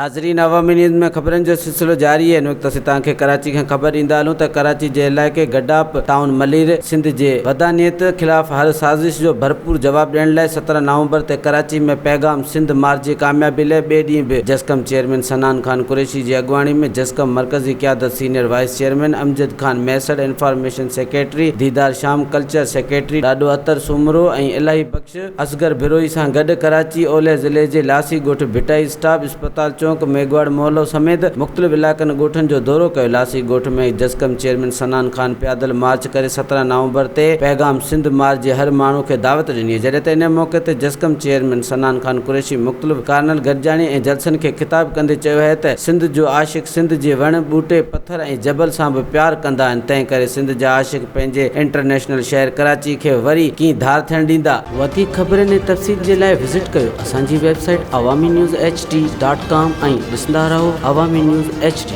नाज़रीन, अवामी न्यूज़ में ख़बरनि जो सिलसिलो जारी है। वक्त असीं तव्हांखे कराची खां ख़बर ॾींदा हलूं त कराची जे इलाइक़े गडाप टाउन मलीर सिंध जे वदानियत ख़िलाफ़ हर साज़िश जो भरपूर जवाब ॾियण लाइ 17 नवंबर ते कराची में पैगाम सिंध मार्च जी कामयाबी लाइ ॿिए ॾींहुं बि जस्कम चेयरमैन सनान खान कुरैशी जी अॻुवाणी में जस्कम मरकज़ी क़यादत senior vice chairman Amjad Khan मैसर, इंफॉर्मेशन सेक्रेटरी दीदार शाम, कल्चर सेक्रेटरी ॾाॾो अतर सुमरो ऐं इलाही बख़्श असगर बिरोई सां गॾु कराची ओलह ज़िले जे लासी ॻोठ भिटाई स्टाफ अस्पताल चौक मेघवाड़ मोहल्लो समेत मुख़्तलिफ़ इलाइक़नि ॻोठनि जो दौरो कयो। लासी ॻोठ में जस्कम चेयरमैन सनान खान पैदल मार्च करे 17 नवंबर ते पैगाम सिंध मार्च जे हर माण्हू खे दावत ॾिनी, जॾहिं त इन मौक़े ते जस्कम चेयरमैन सनान खान कुरैशी मुख़्तलिफ़ कारनल गॾिजाणी ऐं जलसनि खे ख़िताब कंदे चयो आहे त सिंध जो आशिक़ सिंध जे वण ॿूटे पथर ऐं जबल सां बि प्यार कंदा आहिनि, तंहिं करे सिंध जा आशिक़ पंहिंजे इंटरनेशनल शहर कराची खे वरी कीअं धार थियण ॾींदा। वधीक ख़बरनि ऐं तफ़सील जे लाइ विज़िट कयो असांजी वेबसाइट awamiNewsHD.com ऐं ॾिसंदा रहो अवामी न्यूज़ HD।